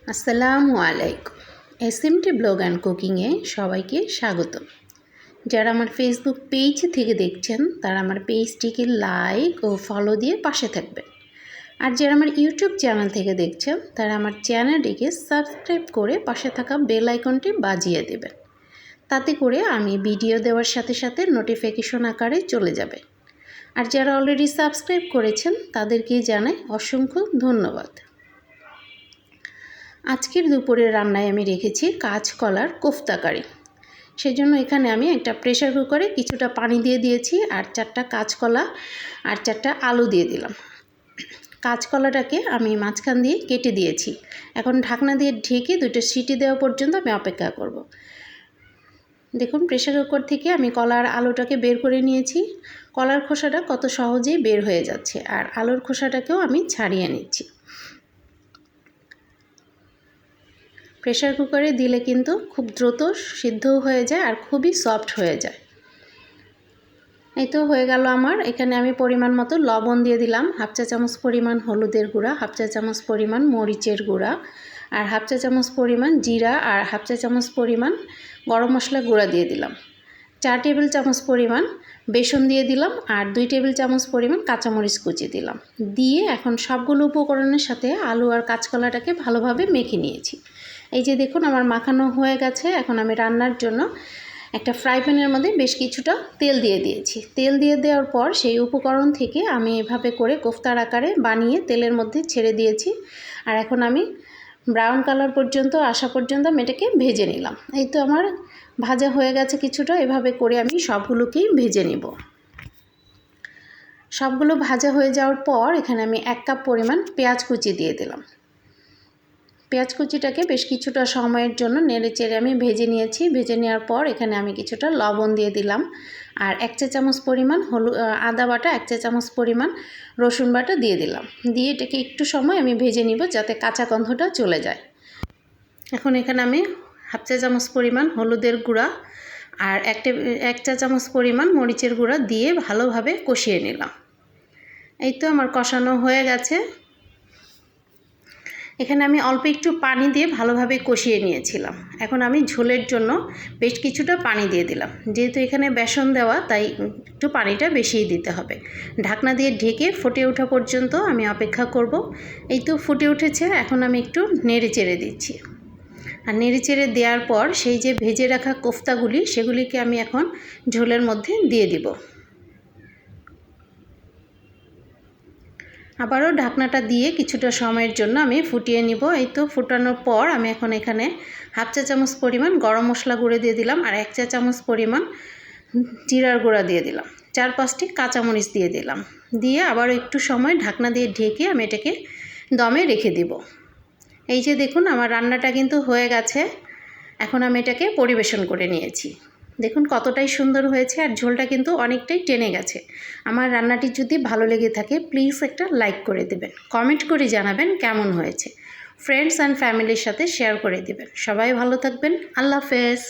আসসালামু আলাইকুম। SMT blog and কুকিংয়ে সবাইকে স্বাগত। যারা আমার ফেসবুক পেজ থেকে দেখছেন তারা আমার পেজটিকে লাইক ও ফলো দিয়ে পাশে থাকবেন, আর যারা আমার ইউটিউব চ্যানেল থেকে দেখছেন তারা আমার চ্যানেলটিকে সাবস্ক্রাইব করে পাশে থাকা বেল আইকনটি বাজিয়ে দেবেন। তাতে করে আমি ভিডিও দেওয়ার সাথে সাথে নোটিফিকেশন আকারে চলে যাবে। আর যারা অলরেডি সাবস্ক্রাইব করেছেন তাদেরকে জানাই অসংখ্য ধন্যবাদ। আজকের দুপুরের রান্নায় আমি রেখেছি কাঁচকলার কোফতা কারি। সেজন্য এখানে আমি একটা প্রেসার কুকারে কিছুটা পানি দিয়ে দিয়েছি, আর 4টা কাঁচকলা আর 4টা আলু দিয়ে দিলাম। কাঁচকলাটাকে আমি মাঝখান দিয়ে কেটে দিয়েছি। এখন ঢাকনা দিয়ে ঢেকে 2টা সিটি দেওয়া পর্যন্ত আমি অপেক্ষা করব। দেখুন, প্রেসার কুকার থেকে আমি কলা আর আলুটাকে বের করে নিয়েছি। কলার খোসাটা কত সহজেই বের হয়ে যাচ্ছে, আর আলুর খোসাটাকেও আমি ছাড়িয়ে নিচ্ছি। প্রেসার কুকারে দিলে কিন্তু খুব দ্রুত সিদ্ধও হয়ে যায় আর খুবই সফট হয়ে যায়। এই তো হয়ে গেল আমার। এখানে আমি পরিমাণ মতো লবণ দিয়ে দিলাম, হাফ চা চামচ পরিমাণ হলুদের গুঁড়া, হাফ চা চামচ পরিমাণ মরিচের গুঁড়া, আর হাফ চা চামচ পরিমাণ জিরা, আর হাফ চা চামচ পরিমাণ গরম মশলা গুঁড়া দিয়ে দিলাম। 4 টেবিল চামচ পরিমাণ বেসন দিয়ে দিলাম, আর 2 টেবিল চামচ পরিমাণ কাঁচামরিচ কুচি দিলাম। দিয়ে এখন সবগুলো উপকরণের সাথে আলু আর কাঁচকলাটাকে ভালোভাবে মেখে নিয়েছি। এই যে দেখুন, আমার মাখানো হয়ে গেছে। এখন আমি রান্নার জন্য একটা ফ্রাই প্যানের মধ্যে বেশ কিছুটা তেল দিয়ে দিয়েছি। তেল দিয়ে দেওয়ার পর সেই উপকরণ থেকে আমি এভাবে করে কোফতার আকারে বানিয়ে তেলের মধ্যে ছেড়ে দিয়েছি। আর এখন আমি ব্রাউন কালার পর্যন্ত আসা পর্যন্ত আমি এটাকে ভেজে নিলাম। এই তো আমার ভাজা হয়ে গেছে কিছুটা। এভাবে করে আমি সবগুলোকেই ভেজে নিব। সবগুলো ভাজা হয়ে যাওয়ার পর এখানে আমি 1 কাপ পরিমাণ পেঁয়াজ কুচি দিয়ে দিলাম। পেঁয়াজ কুচিটাকে বেশ কিছুটা সময়ের জন্য নেড়েচেড়ে আমি ভেজে নিয়েছি। ভেজে নেওয়ার পর এখানে আমি কিছুটা লবণ দিয়ে দিলাম, আর 1 চা চামচ পরিমাণ আদা বাটা, 1 চা চামচ পরিমাণ রসুন বাটা দিয়ে দিলাম। দিয়ে এটাকে একটু সময় আমি ভেজে নিব যাতে কাঁচা গন্ধটা চলে যায়। এখন এখানে আমি হাফ চা চামচ পরিমাণ হলুদের গুঁড়া আর 1 চা চামচ পরিমাণ মরিচের গুঁড়া দিয়ে ভালোভাবে কষিয়ে নিলাম। এই তো আমার কষানো হয়ে গেছে। এখানে আমি অল্প একটু পানি দিয়ে ভালোভাবে কষিয়ে নিয়েছিলাম। এখন আমি ঝোলের জন্য বেশ কিছুটা পানি দিয়ে দিলাম। যেহেতু এখানে বেসন দেওয়া, তাই একটু পানিটা বেশিই দিতে হবে। ঢাকনা দিয়ে ঢেকে ফুটে ওঠা পর্যন্ত আমি অপেক্ষা করব। এই তো ফুটে উঠেছে। এখন আমি একটু নেড়ে চেড়ে দিচ্ছি। আর নেড়ে চেড়ে দেওয়ার পর সেই যে ভেজে রাখা কোফতাগুলি, সেগুলিকে আমি এখন ঝোলের মধ্যে দিয়ে দিব। আবারও ঢাকনাটা দিয়ে কিছুটা সময়ের জন্য আমি ফুটিয়ে নিব। এই তো ফুটানোর পর আমি এখন এখানে হাফ চা চামচ পরিমাণ গরম মশলা গুঁড়ো দিয়ে দিলাম, আর 1 চা চামচ পরিমাণ জিরার গুঁড়া দিয়ে দিলাম। 4-5টি কাঁচামরিচ দিয়ে দিলাম। দিয়ে আবারও একটু সময় ঢাকনা দিয়ে ঢেকে আমি এটাকে দমে রেখে দিব। এই যে দেখুন, আমার রান্নাটা কিন্তু হয়ে গেছে। এখন আমি এটাকে পরিবেশন করে নিয়েছি। দেখুন কতটাই সুন্দর হয়েছে, আর ঝোলটা কিন্তু অনেকটাই টেনে গেছে। আমার রান্নাটি যদি ভালো লেগে থাকে প্লিজ একটা লাইক করে দেবেন, কমেন্ট করে জানাবেন কেমন হয়েছে। ফ্রেন্ডস অ্যান্ড ফ্যামিলির সাথে শেয়ার করে দেবেন। সবাই ভালো থাকবেন। আল্লাহ হাফেজ।